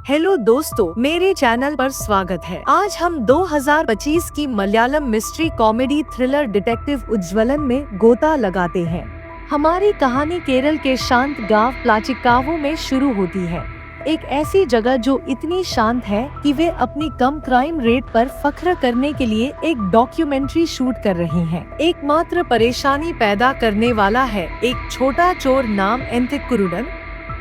Hello दोस्तों, मेरे channel पर स्वागत है। आज हम 2025 की Malayalam mystery comedy thriller detective Ujjwalan में गोता लगाते हैं। हमारी कहानी केरल के शांत गांव प्लाचिकावु में शुरू होती है। एक ऐसी जगह जो इतनी शांत है कि वे अपनी कम क्राइम रेट पर फख्र करने के लिए एक डॉक्यूमेंट्री शूट कर रही हैं। एकमात्र परेशानी पैदा करने वाला है एक छोटा चोर नाम एंथिक्कुरुडन,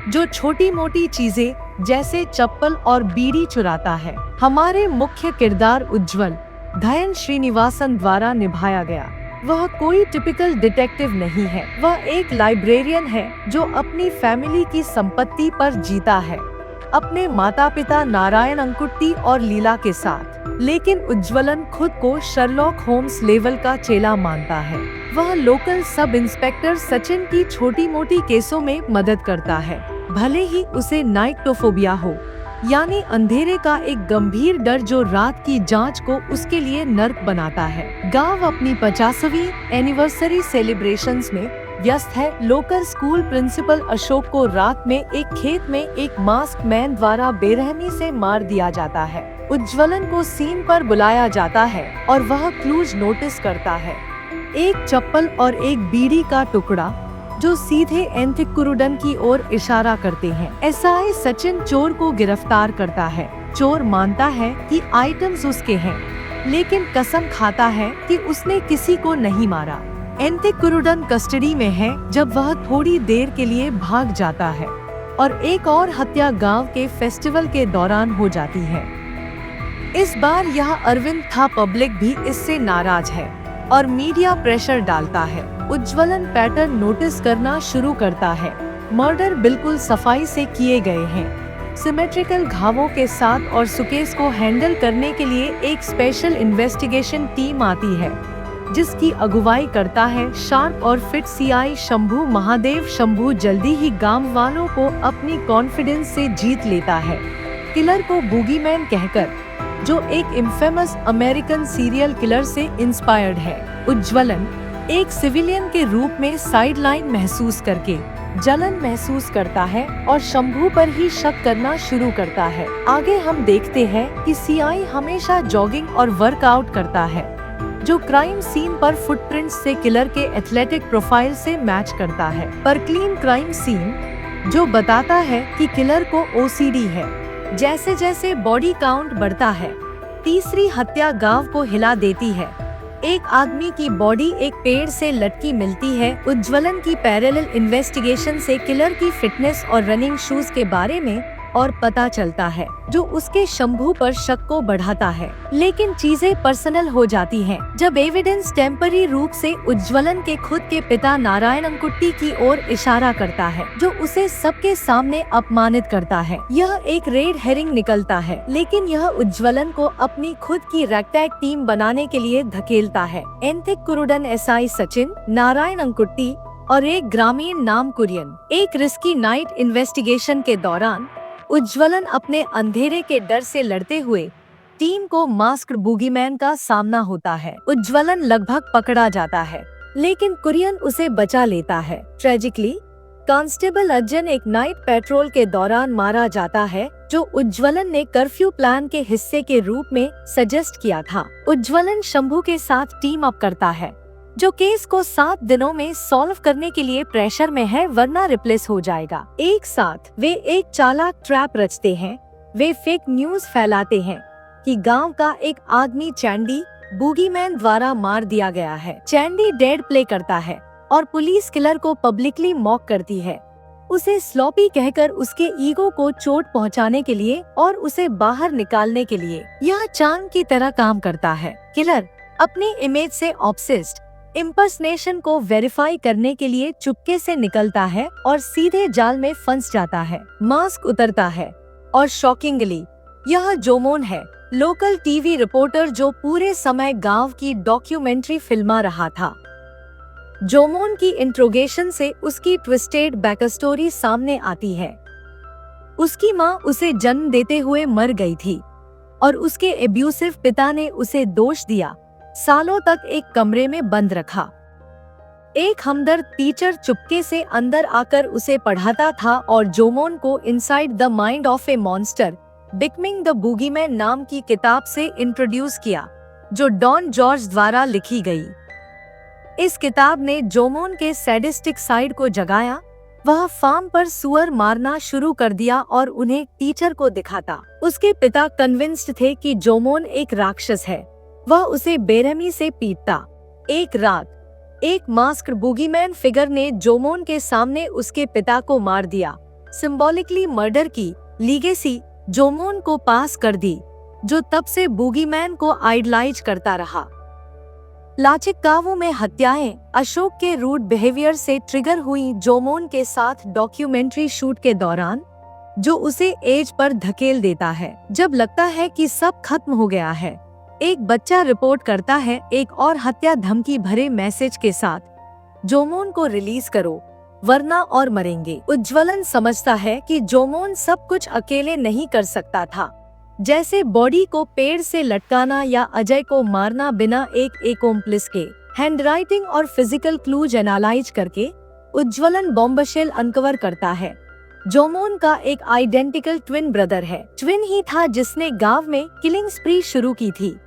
जो छोटी मोटी चीजें जैसे चप्पल और बीड़ी चुराता है। हमारे मुख्य किरदार उज्ज्वल धयन श्रीनिवासन द्वारा निभाया गया। वह कोई टिपिकल डिटेक्टिव नहीं है, वह एक लाइब्रेरियन है जो अपनी फैमिली की संपत्ति पर जीता है, अपने माता पिता नारायण अंकुट्टी और लीला के साथ। लेकिन उज्ज्वलन खुद को शर्लॉक होम्स लेवल का चेला मानता है। वह लोकल सब इंस्पेक्टर सचिन की छोटी मोटी केसों में मदद करता है, भले ही उसे नाइक्टोफोबिया हो, यानी अंधेरे का एक गंभीर डर जो रात की जांच को उसके लिए नर्क बनाता है। गांव अपनी 50वीं एनिवर्सरी सेलिब्रेशंस में व्यस्त है। लोकल स्कूल प्रिंसिपल अशोक को रात में एक खेत में एक मास्क मैन द्वारा बेरहमी से मार दिया जाता है। उज्ज्वलन को सीन पर बुलाया जाता है और वह क्लूज नोटिस करता है, एक चप्पल और एक बीड़ी का टुकड़ा जो सीधे एंथिक्कुरुडन की ओर इशारा करते हैं। एसआई सचिन चोर को गिरफ्तार करता है। चोर मानता है कि आइटम्स उसके हैं, लेकिन कसम खाता है कि उसने किसी को नहीं मारा। एंथिक्कुरुडन कस्टडी में है जब वह थोड़ी देर के लिए भाग जाता है और एक और हत्या गांव के फेस्टिवल के दौरान हो जाती है। इस बार यह अरविंद था। पब्लिक भी इससे नाराज है और मीडिया प्रेशर डालता है। उज्ज्वलन पैटर्न नोटिस करना शुरू करता है। मर्डर बिल्कुल सफाई से किए गए हैं, सिमेट्रिकल घावों के साथ, और सुकेस को हैंडल करने के लिए एक स्पेशल इन्वेस्टिगेशन टीम आती है जिसकी अगुवाई करता है शार्प और फिट सीआई शंभू महादेव। शंभू जल्दी ही गांव वालों को अपनी कॉन्फिडेंस से जीत लेता है, किलर को बूगीमैन कहकर, जो एक इन्फेमस अमेरिकन सीरियल किलर से इंस्पायर्ड है। उज्ज्वलन एक सिविलियन के रूप में साइडलाइन महसूस करके जलन महसूस करता है और शंभू पर ही शक करना शुरू करता है। आगे हम देखते हैं कि सीआई हमेशा जॉगिंग और वर्कआउट करता है, जो क्राइम सीन पर फुटप्रिंट्स से किलर के एथलेटिक प्रोफाइल से मैच करता है। पर क्लीन क्राइम सीन जो बताता है कि किलर को ओसीडी है। जैसे जैसे बॉडी काउंट बढ़ता है, तीसरी हत्या गांव को हिला देती है। एक आदमी की बॉडी एक पेड़ से लटकी मिलती है। उज्ज्वलन की पैरेलल इन्वेस्टिगेशन से किलर की फिटनेस और रनिंग शूज के बारे में और पता चलता है, जो उसके शंभू पर शक को बढ़ाता है। लेकिन चीजें पर्सनल हो जाती हैं जब एविडेंस टेम्पररी रूप से उज्ज्वलन के खुद के पिता नारायण अंकुट्टी की ओर इशारा करता है, जो उसे सबके सामने अपमानित करता है। यह एक रेड हेरिंग निकलता है, लेकिन यह उज्ज्वलन को अपनी खुद की रैगटैग टीम बनाने के लिए धकेलता है। एंथिक्कुरुडन, एसआई सचिन, नारायण अंकुट्टी और एक ग्रामीण नाम कुरियन। एक रिस्की नाइट इन्वेस्टिगेशन के दौरान उज्ज्वलन अपने अंधेरे के डर से लड़ते हुए टीम को मास्क्ड बूगीमैन का सामना होता है। उज्ज्वलन लगभग पकड़ा जाता है, लेकिन कुरियन उसे बचा लेता है। ट्रेजिकली, कांस्टेबल अज्जन एक नाइट पेट्रोल के दौरान मारा जाता है, जो उज्ज्वलन ने कर्फ्यू प्लान के हिस्से के रूप में सजेस्ट किया था। उज्ज्वलन शंभू के साथ टीम अप करता है, जो केस को 7 दिनों में सॉल्व करने के लिए प्रेशर में है, वरना रिप्लेस हो जाएगा। एक साथ वे एक चालाक ट्रैप रचते हैं। वे फेक न्यूज फैलाते हैं कि गांव का एक आदमी चैंडी बूगीमैन द्वारा मार दिया गया है। चैंडी डेड प्ले करता है और पुलिस किलर को पब्लिकली मॉक करती है, उसे स्लॉपी कहकर उसके ईगो को चोट पहुंचाने के लिए और उसे बाहर निकालने के लिए। यह चांद की तरह काम करता है। किलर अपनी इमेज से ऑब्सेस्ड इम्पर्सनेशन को वेरीफाई करने के लिए चुपके से निकलता है और सीधे जाल में फंस जाता है। मास्क उतरता है और शॉकिंगली यह जोमोन है, लोकल टीवी रिपोर्टर जो पूरे समय गांव की डॉक्यूमेंट्री फिल्मा रहा था। जोमोन की इंट्रोगेशन से उसकी ट्विस्टेड बैकस्टोरी सामने आती है। उसकी माँ उसे जन्म देते हुए मर गई थी और उसके एब्यूसिव पिता ने उसे दोष दिया, सालों तक एक कमरे में बंद रखा। एक हमदर्द टीचर चुपके से अंदर आकर उसे पढ़ाता था और जोमोन को inside the mind of a monster becoming the boogeyman नाम की किताब से इंट्रोड्यूस किया, जो डॉन जॉर्ज द्वारा लिखी गई। इस किताब ने जोमोन के सैडिस्टिक साइड को जगाया। वह फार्म पर सुअर मारना शुरू कर दिया और उन्हें टीचर को दिखाता। उसके पिता कन्विंस्ड थे कि जोमोन एक राक्षस है। वह उसे बेरहमी से पीटता। एक रात एक मास्क्ड बूगीमैन फिगर ने जोमोन के सामने उसके पिता को मार दिया। सिंबॉलिकली मर्डर की लीगेसी जोमोन को पास कर दी, जो तब से बूगीमैन को आइडलाइज करता रहा। लाचिकावू में हत्याएं अशोक के रूड बिहेवियर से ट्रिगर हुई जोमोन के साथ डॉक्यूमेंट्री शूट के दौरान, जो उसे एज पर धकेल देता है। जब लगता है कि सब खत्म हो गया है, एक बच्चा रिपोर्ट करता है एक और हत्या धमकी भरे मैसेज के साथ, जोमोन को रिलीज करो वरना और मरेंगे। उज्ज्वलन समझता है कि जोमोन सब कुछ अकेले नहीं कर सकता था, जैसे बॉडी को पेड़ से लटकाना या अजय को मारना बिना एक एकोम्प्लिस के। हैंडराइटिंग और फिजिकल क्लूज एनालाइज करके उज्ज्वलन बॉम्बशेल अनकवर करता है। जोमोन का एक आइडेंटिकल ट्विन ब्रदर है। ट्विन ही था जिसने गांव में किलिंग स्प्री शुरू की थी।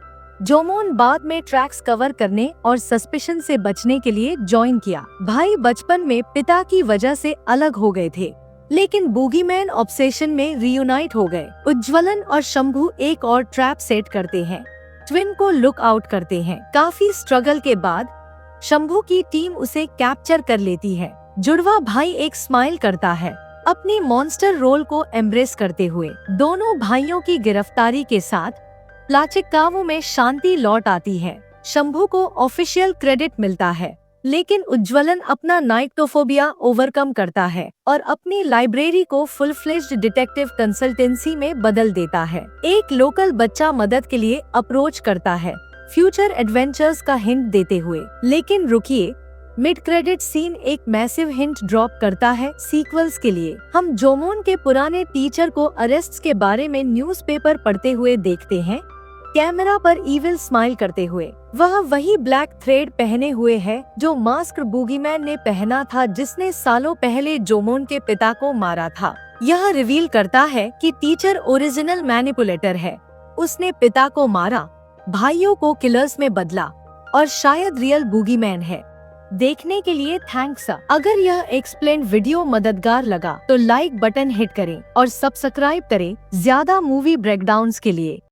जोमोन बाद में ट्रैक्स कवर करने और सस्पिशन से बचने के लिए ज्वाइन किया। भाई बचपन में पिता की वजह से अलग हो गए थे, लेकिन बूगीमैन ऑब्सेशन में रियूनाइट हो गए। उज्ज्वलन और शंभू एक और ट्रैप सेट करते हैं, ट्विन को लुक आउट करते हैं। काफी स्ट्रगल के बाद शंभू की टीम उसे कैप्चर कर लेती है। जुड़वा भाई एक स्माइल करता है, अपनी मॉन्स्टर रोल को एम्ब्रेस करते हुए। दोनों भाइयों की गिरफ्तारी के साथ लाचिकावू में शांति लौट आती है। शंभू को ऑफिशियल क्रेडिट मिलता है, लेकिन उज्ज्वलन अपना नाइक्टोफोबिया ओवरकम करता है और अपनी लाइब्रेरी को फुल फ्लेज्ड डिटेक्टिव कंसल्टेंसी में बदल देता है। एक लोकल बच्चा मदद के लिए अप्रोच करता है, फ्यूचर एडवेंचर्स का हिंट देते हुए। लेकिन रुकिए, मिड क्रेडिट सीन एक मैसिव हिंट ड्रॉप करता है सीक्वल्स के लिए। हम जोमोन के पुराने टीचर को अरेस्ट्स के बारे में न्यूज़पेपर पढ़ते हुए देखते हैं, कैमरा पर इविल स्माइल करते हुए। वह वही ब्लैक थ्रेड पहने हुए है जो मास्क्ड बूगीमैन ने पहना था, जिसने सालों पहले जोमोन के पिता को मारा था। यह रिवील करता है कि टीचर ओरिजिनल मैनिपुलेटर है। उसने पिता को मारा, भाइयों को किलर्स में बदला और शायद रियल बूगीमैन है। देखने के लिए थैंक्स। अगर यह एक्सप्लेन्ड वीडियो मददगार लगा तो लाइक बटन हिट करें और सब्सक्राइब करें ज्यादा मूवी ब्रेकडाउन्स के लिए।